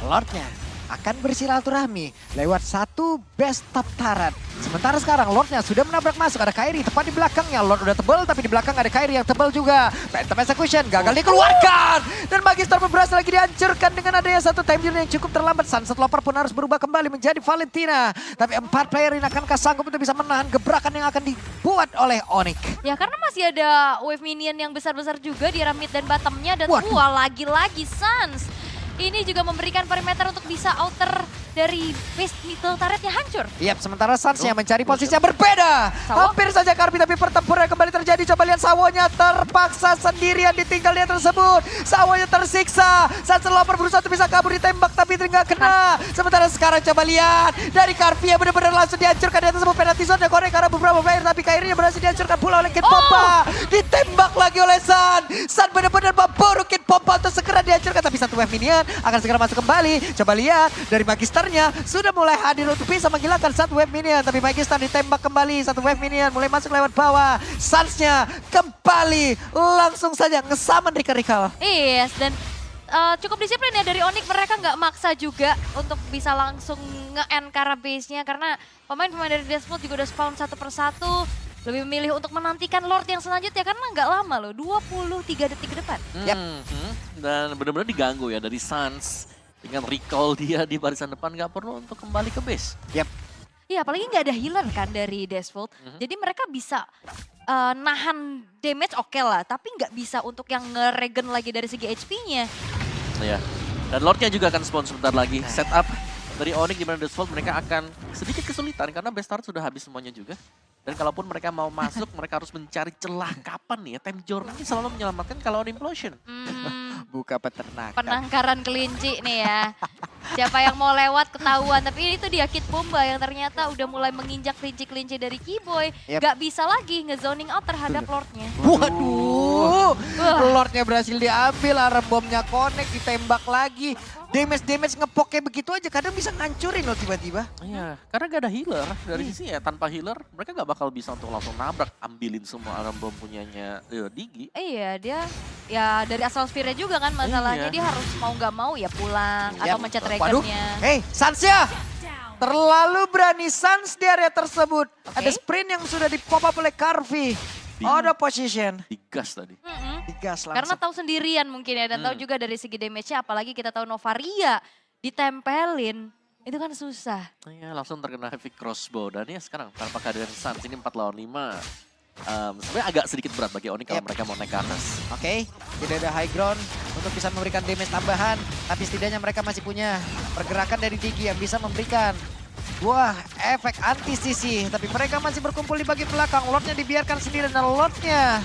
Lordnya akan bersilaturahmi lewat satu best top turret. Sementara sekarang Lordnya sudah menabrak masuk, ada Kairi tepat di belakangnya. Lord udah tebal tapi di belakang ada Kairi yang tebal juga. Phantom Execution gagal dikeluarkan. Dan Magister berhasil lagi dihancurkan dengan adanya satu time unit yang cukup terlambat. Sunset Lover pun harus berubah kembali menjadi Valentina. Tapi 4 player ini akankah sanggup untuk bisa menahan gebrakan yang akan dibuat oleh Onyx? Ya karena masih ada wave minion yang besar-besar juga di arah mid dan bottomnya. Dan Waduh. lagi-lagi Suns. Ini juga memberikan perimeter untuk bisa outer dari base middle turretnya hancur. Yap, sementara Suns yang Aduh, mencari posisi yang berbeda. Sawo? Hampir saja Karbi, tapi pertempuran kembali terjadi. Coba lihat Sawonya terpaksa sendirian ditinggal dia tersebut. Sawonya tersiksa. Sunset Lover berusaha untuk bisa kabur, ditembak tapi nggak kena. Sementara sekarang coba lihat. Dari Karbi yang benar-benar langsung dihancurkan di atas sebuah penalty zone. Korek karena beberapa player, tapi Kairi berhasil dihancurkan pula oleh Kid Pompa. Ditembak lagi oleh Sun. Sun benar-benar memburu Kid Pompa untuk segera dihancurkan. Tapi satu wave minion akan segera masuk kembali. Coba lihat dari Magisternya sudah mulai hadir untuk bisa menghilangkan satu wave minion. Tapi Magister ditembak kembali, satu wave minion mulai masuk lewat bawah. Suns-nya kembali langsung saja ngesaman Rika-Rikal. Yes, dan cukup disiplin ya dari Onyx. Mereka nggak maksa juga untuk bisa langsung nge-end ke arah base-nya. Karena pemain-pemain dari Desvolt juga udah spawn satu persatu. Lebih memilih untuk menantikan Lord yang selanjutnya karena nggak lama loh, 23 detik ke depan. Yap. Dan benar-benar diganggu ya dari Suns. Dengan recall dia di barisan depan nggak perlu untuk kembali ke base. Yap. Iya, apalagi nggak ada healer kan dari Desvolt. Jadi mereka bisa nahan damage oke lah, tapi nggak bisa untuk yang nge-regen lagi dari segi HP-nya. Ya. Dan Lordnya juga akan spawn sebentar lagi. Setup dari Onyx di mana Desvolt mereka akan sedikit kesulitan karena base turret sudah habis semuanya juga. Dan kalaupun mereka mau masuk, mereka harus mencari celah kapan nih ya. Time Journey ini selalu menyelamatkan kalau ada implosion. Buka peternakan. Penangkaran kelinci nih ya. Siapa yang mau lewat ketahuan. Tapi itu dia Kid Bomba yang ternyata udah mulai menginjak kelinci-kelinci dari Keyboy. Yap. Gak bisa lagi nge-zoning out terhadap Lordnya. Waduh, Wah. Lordnya berhasil diambil, arah bomnya connect, ditembak lagi. Damage ngepok kayak begitu aja, kadang bisa ngancurin loh tiba-tiba. Iya, karena gak ada healer. Dari sisi ya tanpa healer, mereka gak bakal bisa untuk langsung nabrak, ambilin semua alarm bom punyanya Digi. Iya, dia ya dari asal Sphere juga kan masalahnya. Iya. Dia harus mau nggak mau ya pulang atau Yap. mencet Waduh, Regennya. Sansya! Down. Terlalu berani Sans di area tersebut. Oke. Ada sprint yang sudah di-pop up oleh Karvi. Out of position. Digas tadi. Mm-mm. Digas langsung. Karena tahu sendirian mungkin ya, dan tahu juga dari segi damage-nya, apalagi kita tahu Novaria ditempelin, itu kan susah. Iya, langsung terkena heavy crossbow. Dan ya sekarang tanpa kehadiran Suns ini 4 lawan 5. Sebenarnya agak sedikit berat bagi Onyx kalau Yep. mereka mau naik ke atas. Oke, tidak ada high ground untuk bisa memberikan damage tambahan. Tapi setidaknya mereka masih punya pergerakan dari Digi yang bisa memberikan buah efek anti-sisi. Tapi mereka masih berkumpul di bagian belakang. Lordnya dibiarkan sendiri dan Lordnya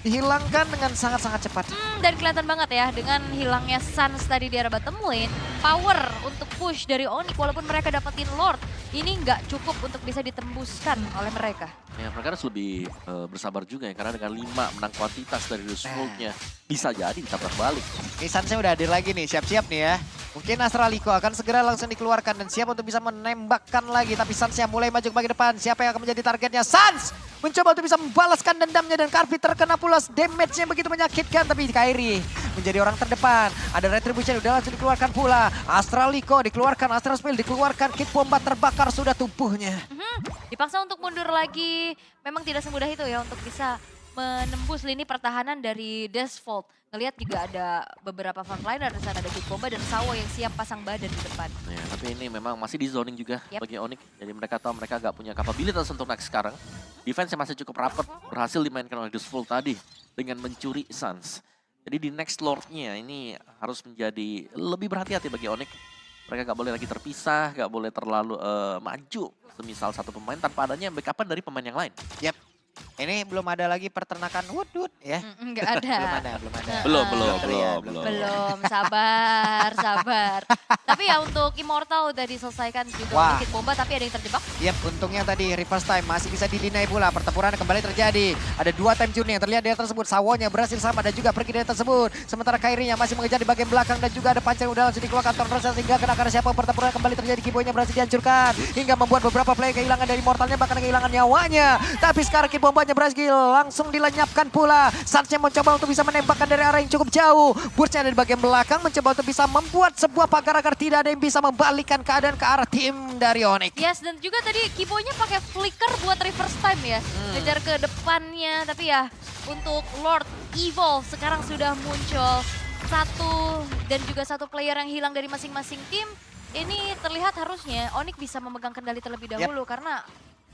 dihilangkan dengan sangat-sangat cepat. Dan kelihatan banget ya dengan hilangnya Suns tadi di arah bottom lane, power untuk push dari Onyx walaupun mereka dapetin Lord, ini nggak cukup untuk bisa ditembuskan oleh mereka. Ya, mereka harus lebih bersabar juga ya. Karena dengan 5 menang kuantitas dari Desvolt-nya, bisa jadi ditabrak balik. Ini Sunsnya udah hadir lagi nih, siap-siap nih ya. Mungkin Astraliko akan segera langsung dikeluarkan dan siap untuk bisa menembakkan lagi. Tapi Sans yang mulai maju ke bagian depan. Siapa yang akan menjadi targetnya? Sans mencoba untuk bisa membalaskan dendamnya dan Karvi terkena pula damage-nya begitu menyakitkan. Tapi Kairi menjadi orang terdepan. Ada Retribution udah langsung dikeluarkan pula. Astraliko dikeluarkan, Astral Spill dikeluarkan. Kit Bomba terbakar sudah tubuhnya. Dipaksa untuk mundur lagi. Memang tidak semudah itu ya untuk bisa menembus lini pertahanan dari Desfault. Ngelihat juga ada beberapa frontliner di sana, ada Kit Bomba dan Sawo yang siap pasang badan di depan. Ya, tapi ini memang masih di zoning juga bagi Onyx. Jadi mereka tahu mereka gak punya kapabilitas untuk next sekarang. Defense-nya masih cukup rapat, berhasil dimainkan oleh Desfault tadi dengan mencuri Sans. Jadi di next Lord-nya ini harus menjadi lebih berhati-hati bagi Onyx. Mereka gak boleh lagi terpisah, gak boleh terlalu maju. Semisal satu pemain tanpa adanya backup dari pemain yang lain. Yap. Ini belum ada lagi peternakan wood ya. Enggak ada. Belum. Sabar. Tapi ya untuk Immortal udah diselesaikan juga oleh Kit Bomba, tapi ada yang terjebak. Yap, untungnya tadi reverse time masih bisa didinai pula. Pertempuran kembali terjadi. Ada 2 time journey yang terlihat di daerah tersebut. Sawonya berhasil sama dan juga pergi dari tersebut. Sementara Kairi-nya masih mengejar di bagian belakang dan juga ada pancar udah langsung dikeluarkan Tornrasa sehingga kena siapa. Pertempuran kembali terjadi. Kiboy-nya berhasil dihancurkan hingga membuat beberapa player kehilangan dari Immortalnya, bahkan kehilangan nyawanya. Tapi sekarang Kit Bombanya berhasil langsung dilenyapkan pula. Sansnya mencoba untuk bisa menembakkan dari arah yang cukup jauh. Burst-nya ada di bagian belakang mencoba untuk bisa membuat sebuah pagar agar tidak ada yang bisa membalikkan keadaan ke arah tim dari Onyx. Yes, dan juga tadi Kiboy-nya pakai flicker buat reverse time ya. Kejar ke depannya, tapi ya untuk Lord Evolve sekarang sudah muncul. Dan juga satu player yang hilang dari masing-masing tim. Ini terlihat harusnya Onyx bisa memegang kendali terlebih dahulu karena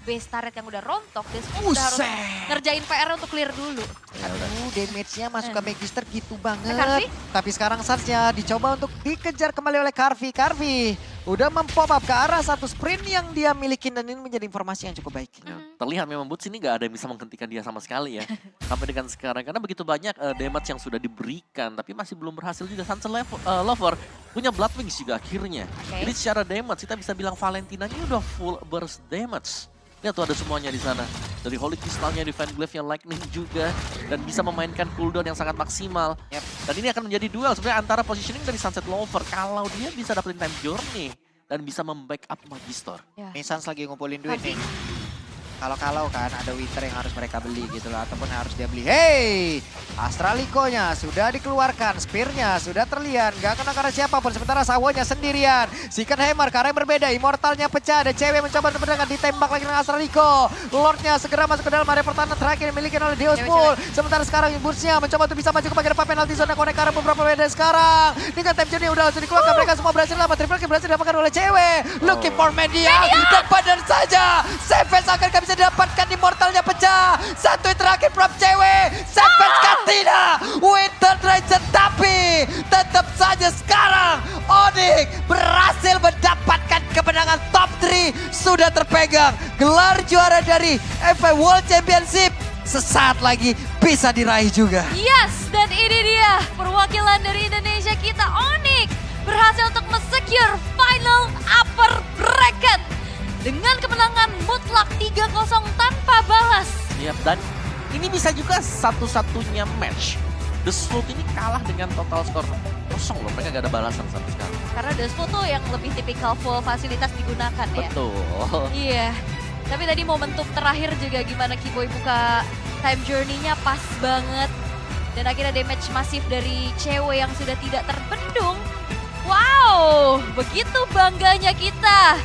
base turret yang udah rontok, dan udah harus ngerjain PR untuk clear dulu. Aduh, damage-nya masuk ke Magister gitu banget. Karvi? Tapi sekarang Sans-nya dicoba untuk dikejar kembali oleh Karvi. Karvi udah mempop up ke arah satu sprint yang dia miliki dan ini menjadi informasi yang cukup baik. Ya, terlihat memang Boots ini gak ada yang bisa menghentikan dia sama sekali ya. Sampai dengan sekarang, karena begitu banyak damage yang sudah diberikan, tapi masih belum berhasil juga. Sans Lover punya Blood Wings juga akhirnya. Jadi secara damage kita bisa bilang Valentina ini udah full burst damage. Lihat tuh ada semuanya di sana. Dari Holy Crystal-nya, Divine Glaive-nya, Lightning juga. Dan bisa memainkan cooldown yang sangat maksimal. Dan ini akan menjadi duel sebenarnya antara positioning dari Sunset Lover. Kalau dia bisa dapetin time journey dan bisa membackup Magister. Ini Sans lagi ngumpulin duit nih. Kalau kan ada Winter yang harus mereka beli gitu loh. Ataupun harus dia beli. Hey! Astraliko-nya sudah dikeluarkan. Spear-nya sudah terlihat. Gak kena karena siapapun. Sementara Sawonya sendirian. Second Hammer karena berbeda. Immortalnya pecah. Ada cewek mencoba untuk berdengar. Ditembak lagi dengan Astraliko. Lord-nya segera masuk ke dalam area pertahanan terakhir yang dimiliki oleh Deus Pool. Sementara sekarang Burst-nya mencoba untuk bisa maju ke bagian depan penalti zone. Connect karena beberapa medan sekarang. Dengan time journey udah langsung dikeluarkan. Mereka semua berhasil lama. Triple kill berhasil didapatkan oleh cewek. Looking for media. Dan badan saja. Savage akan bisa didapatkan, Immortalnya pecah. Satu yang terakhir prop cewek. Savage kan tidak. Winter Dragon, tapi tetap saja sekarang Onyx berhasil mendapatkan kemenangan top 3. Sudah terpegang. Gelar juara dari FA World Championship sesaat lagi bisa diraih juga. Yes, dan ini dia perwakilan dari Indonesia kita, Onyx, berhasil untuk secure final upper bracket dengan kemenangan mutlak 3-0 tanpa balas. Yap, dan ini bisa juga satu-satunya match Desfault ini kalah dengan total skor 0 loh. Mereka gak ada balasan sampai sekarang. Karena Desfault tuh yang lebih tipikal full fasilitas digunakan ya. Betul. Iya. Tapi tadi momentum terakhir juga gimana Kiboy buka time journey-nya pas banget. Dan akhirnya damage masif dari cewek yang sudah tidak terbendung. Wow, begitu bangganya kita.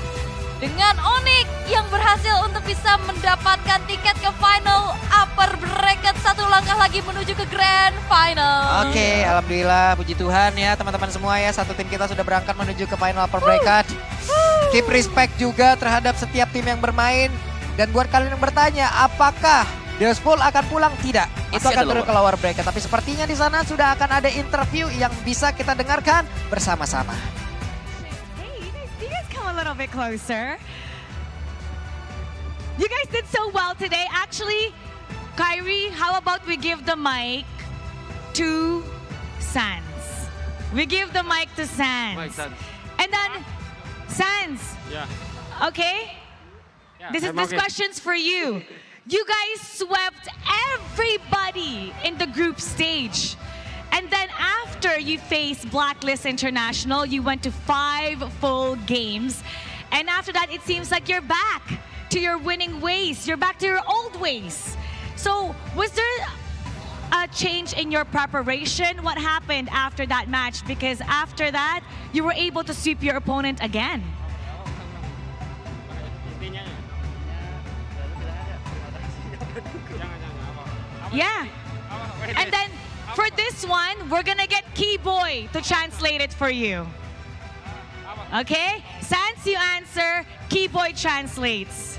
Dengan Onyx yang berhasil untuk bisa mendapatkan tiket ke final upper bracket. Satu langkah lagi menuju ke grand final. Oke, alhamdulillah, puji Tuhan ya teman-teman semua ya. Satu tim kita sudah berangkat menuju ke final upper bracket. Keep respect juga terhadap setiap tim yang bermain. Dan buat kalian yang bertanya, apakah Deus Pool akan pulang? Tidak. Itu akan turun ke lower bracket. Tapi sepertinya di sana sudah akan ada interview yang bisa kita dengarkan bersama-sama. A little bit closer. You guys did so well today. Actually, Kyrie, how about we give the mic to Sans? We give the mic to Sans. And then, Sans. Yeah. Okay? Yeah, This question's for you. You guys swept everybody in the group stage. And then after you faced Blacklist International, you went to 5 full games. And after that, it seems like you're back to your winning ways. You're back to your old ways. So was there a change in your preparation? What happened after that match? Because after that, you were able to sweep your opponent again. Yeah. And then for this one, we're gonna get Keyboy to translate it for you. Okay? Sans you answer, Keyboy translates.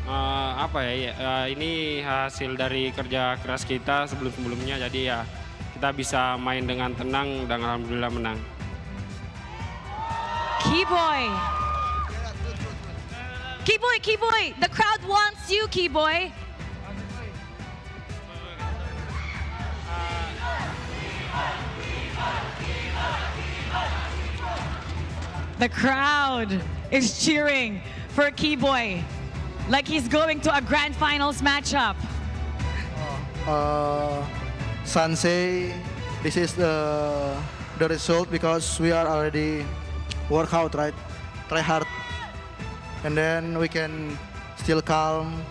Ini hasil dari kerja keras kita sebelum-sebelumnya, jadi ya kita bisa main dengan tenang dan alhamdulillah menang. Keyboy. Keyboy, the crowd wants you, Keyboy. The crowd is cheering for Keyboy like he's going to a grand finals matchup. Sansei, this is the result because we are already work out, right? Try hard, and then we can still calm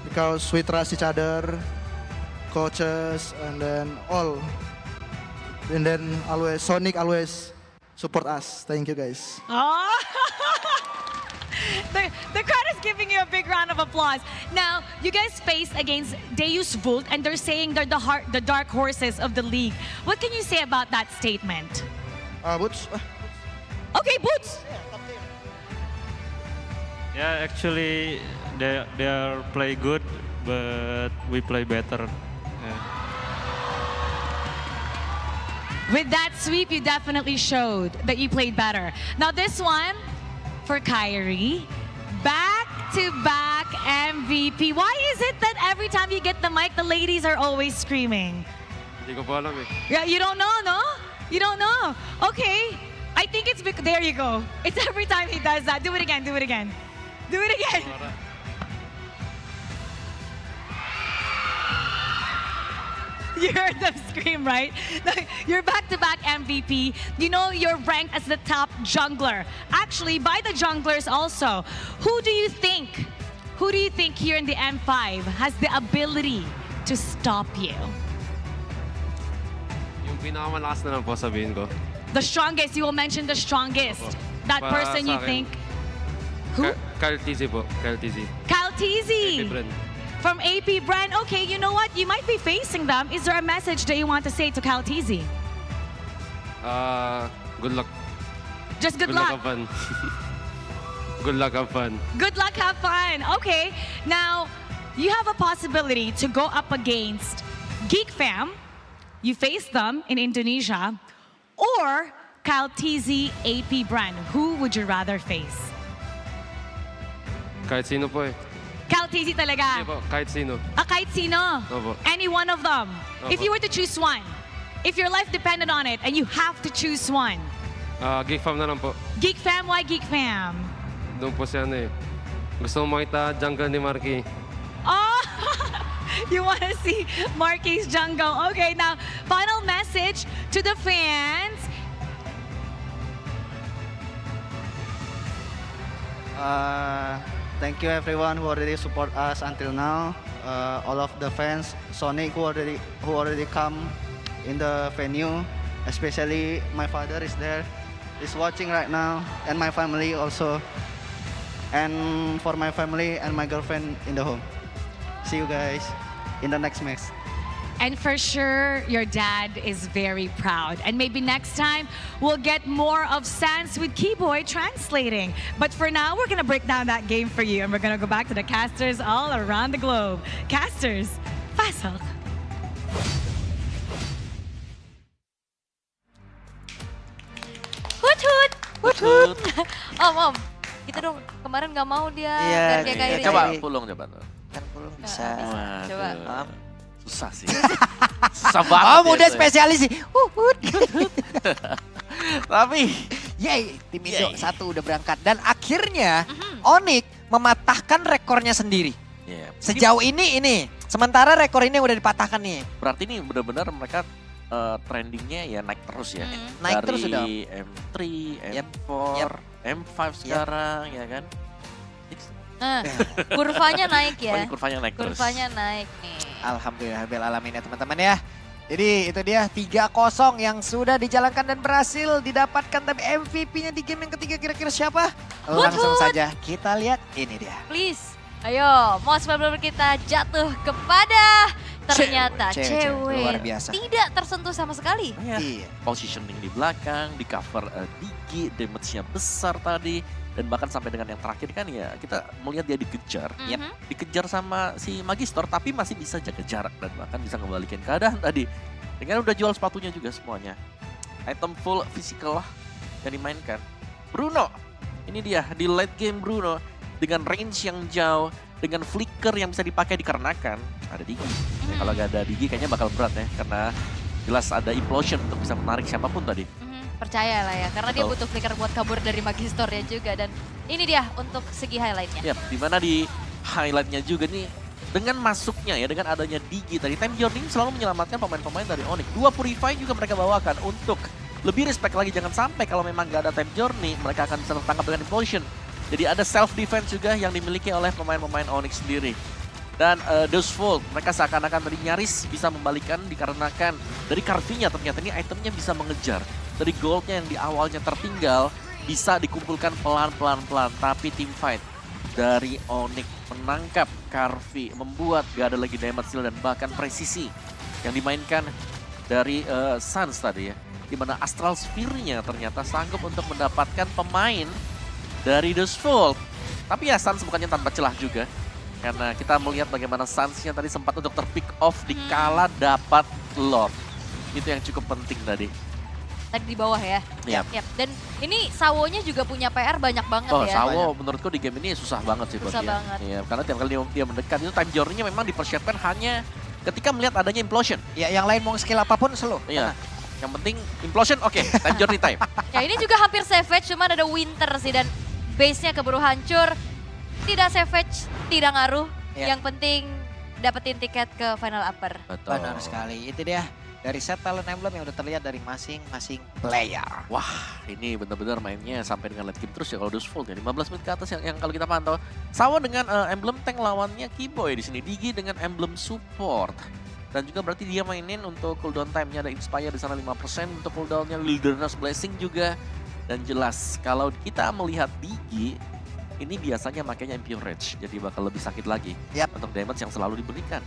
because we trust each other, coaches, and then all, and then always Sonic always support us. Thank you guys. Oh. The crowd is giving you a big round of applause. Now, you guys face against Deus Vult, and they're saying they're the dark horses of the league. What can you say about that statement? Boots. Okay, Boots. Yeah, actually, they are play good, but we play better. Yeah. With that sweep, you definitely showed that you played better. Now this one, for Kyrie, back-to-back MVP. Why is it that every time you get the mic, the ladies are always screaming? Hindi ko po alam eh. Yeah, you don't know, no? You don't know. Okay, I think it's because, there you go. It's every time he does that. Do it again, do it again. Do it again. You heard them scream, right? You're back-to-back MVP. You know you're ranked as the top jungler. Actually, by the junglers also. Who do you think here in the M5 has the ability to stop you? Yung pinakamalakas na lang po sabihin ko. The strongest, you will mention the strongest. That Para person sa you akin, think. Who? Kyle TZ po, Kyle TZ. Kyle TZ. Brand. From AP Brand. Okay, you know what? You might be facing them. Is there a message that you want to say to Kyle TZ? Good luck. Just good luck. Have fun. Good luck, have fun. Good luck, have fun. Okay, now you have a possibility to go up against Geek Fam. You face them in Indonesia, or Kyle TZ, AP Brand. Who would you rather face? Kahit sino po eh. Kyle TZ talaga. Hindi po, kahit sino. Kahit sino? Opo. Any one of them. If Opo. you were to choose one, if your life depended on it and you have to choose one. Geek Fam na lang po. Geek Fam, why Geek Fam? Doon po siya eh. Gusto mo makita jungle ni Marky. Oh, you want to see Marky's jungle. Okay, now, final message to the fans. Thank you everyone who already support us until now. All of the fans, Sonic who already come in the venue. Especially my father is there, is watching right now, and my family also. And for my family and my girlfriend in the home. See you guys in the next match. And for sure, your dad is very proud. And maybe next time, we'll get more of Sans with Keyboy translating. But for now, we're gonna break down that game for you. And we're gonna go back to the casters all around the globe. Casters, pasok. Hut. Om, kita dong kemarin nggak mau dia Iya, biar kayak Kyrie. Coba pulung coba. Kan belum bisa. Waduh. Coba. Susah sih. Susah banget. Om udah itu ya. spesialis sih. Tapi Yeay, tim Indo Yeay. satu udah berangkat. Dan akhirnya Onyx mematahkan rekornya sendiri. ya, Sejauh ini Sementara rekor ini yang udah dipatahkan nih. Berarti ini benar-benar mereka trendingnya ya naik terus ya. Naik terus sudah. Dari M3, Yep, M4, yep. M5 sekarang ya kan. Nah, kurvanya naik ya. Pokoknya kurvanya naik terus. Kurvanya naik nih. Alhamdulillah bel alamin ya teman-teman ya. Jadi itu dia 3-0 yang sudah dijalankan dan berhasil didapatkan. Tapi MVP-nya di game yang ketiga kira-kira siapa? Langsung saja kita lihat ini dia. Please, ayo most valuable kita jatuh kepada ternyata Cewek. Luar cewek. biasa. Tidak tersentuh sama sekali. Iya. Positioning di belakang, di cover Digi, damage-nya besar tadi. Dan bahkan sampai dengan yang terakhir kan ya kita melihat dia dikejar. Mhm. Dikejar sama si Magister tapi masih bisa jaga jarak dan bahkan bisa ngembalikan keadaan tadi. Dengan udah jual sepatunya juga semuanya. Item full physical lah yang dimainkan. Bruno, ini dia di late game Bruno dengan range yang jauh, dengan flicker yang bisa dipakai dikarenakan ada Digi. Ya, kalau gak ada Digi kayaknya bakal berat ya karena jelas ada implosion untuk bisa menarik siapapun tadi. Percaya lah ya, karena dia Betul. butuh flicker buat kabur dari Magisternya juga. Dan ini dia untuk segi highlightnya. Ya, dimana di highlightnya juga nih dengan masuknya ya, dengan adanya Digi tadi, Time Journey selalu menyelamatkan pemain-pemain dari Onyx. 2 Purify juga mereka bawakan untuk lebih respect lagi, jangan sampai kalau memang gak ada Time Journey, mereka akan bisa tertangkap dengan Implosion. Jadi ada self-defense juga yang dimiliki oleh pemain-pemain Onyx sendiri. Dan Dustful, mereka seakan-akan tadi nyaris bisa membalikan dikarenakan dari Carvey-nya ternyata ini itemnya bisa mengejar. Dari goldnya yang di awalnya tertinggal bisa dikumpulkan pelan-pelan. Tapi team fight dari Onyx menangkap Carvey, membuat gak ada lagi damage deal dan bahkan presisi yang dimainkan dari Suns tadi ya. Dimana Astral Sphere-nya ternyata sanggup untuk mendapatkan pemain dari Dustful. Tapi ya Suns bukannya tanpa celah juga. Karena kita melihat bagaimana Suns-nya tadi sempat untuk terpick off dikala dapat Lord. Itu yang cukup penting tadi. Tadi di bawah ya. Yap. Yap. Dan ini Sawonya juga punya PR banyak banget Oh, ya. Sawo menurutku di game ini susah banget sih buat Susah dia. banget. Iya, karena tiap kali dia mendekat itu time journey-nya memang dipersiapkan hanya ketika melihat adanya implosion. Ya yang lain mau skill apapun slow. Iya. Yang penting implosion oke, time journey time. Ya ini juga hampir savage, cuman ada winter sih dan base-nya keburu hancur. Tidak savage, tidak ngaruh. Ya. Yang penting dapetin tiket ke final upper. Betul. Benar sekali. Itu dia dari set talent emblem yang udah terlihat dari masing-masing player. Wah, ini benar-benar mainnya sampai dengan late game terus ya kalau Dustful ya. 15 menit ke atas yang kalau kita pantau. Sawo dengan emblem tank lawannya Kiboy di sini. Digi dengan emblem support. Dan juga berarti dia mainin untuk cooldown time-nya ada Inspire di sana 5% untuk cooldown-nya, Wilderness Blessing juga. Dan jelas kalau kita melihat Digi ini biasanya makanya Impure Rage, jadi bakal lebih sakit lagi untuk damage yang selalu diberikan.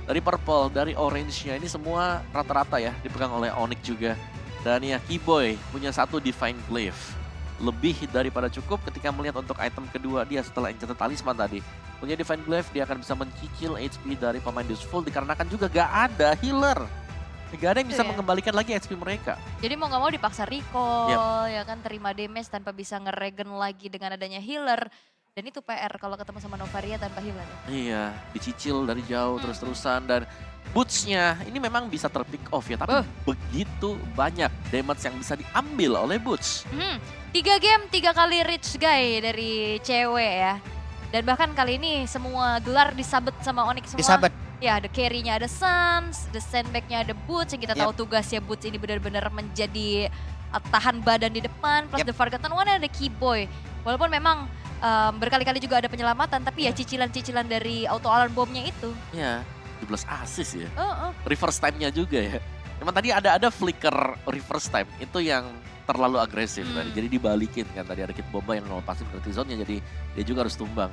Dari purple, dari orange-nya ini semua rata-rata ya dipegang oleh Onyx juga. Dan ya Kiboy punya satu Divine Glaive. Lebih daripada cukup ketika melihat untuk item kedua dia setelah Enchanted Talisman tadi. Punya Divine Glaive, dia akan bisa mencicil HP dari pemain Dustful dikarenakan juga gak ada healer. Gak ada yang bisa mengembalikan lagi HP mereka. Jadi mau gak mau dipaksa recall, ya kan terima damage tanpa bisa ngeregen lagi dengan adanya healer. Dan itu PR kalau ketemu sama Novaria tanpa healer. Iya, dicicil dari jauh terus-terusan dan boots-nya ini memang bisa terpick off ya, tapi begitu banyak damage yang bisa diambil oleh boots. 3 game, 3 kali reach guy dari cewek ya. Dan bahkan kali ini semua gelar disabet sama Onyx semua. Disabet. Ya, ada carry-nya ada Suns, the sandbag-nya ada Boots, yang kita tahu tugasnya Boots ini benar-benar menjadi tahan badan di depan, plus the Forgotten One ada Kiboy. Walaupun memang berkali-kali juga ada penyelamatan, tapi ya cicilan-cicilan dari auto alarm bomb-nya itu. Ya, 17 assist ya. Oh. Reverse time-nya juga ya. Memang tadi ada flicker reverse time, itu yang terlalu agresif tadi. Jadi dibalikin kan, tadi ada Kid Bomba yang ngelepasin penalty zone-nya, jadi dia juga harus tumbang.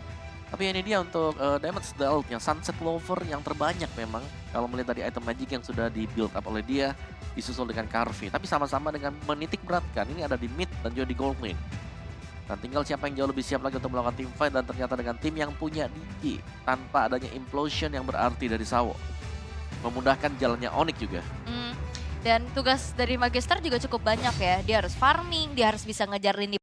Tapi ini dia untuk damage dealt yang Sunset Lover yang terbanyak memang. Kalau melihat tadi item magic yang sudah di build up oleh dia, disusul dengan Carvey. Tapi sama-sama dengan menitik beratkan, ini ada di mid dan juga di gold lane. Dan tinggal siapa yang jauh lebih siap lagi untuk melakukan team fight dan ternyata dengan tim yang punya Digi. Tanpa adanya implosion yang berarti dari Sawo. Memudahkan jalannya Onyx juga. Dan tugas dari Magister juga cukup banyak ya. Dia harus farming, dia harus bisa ngejar lini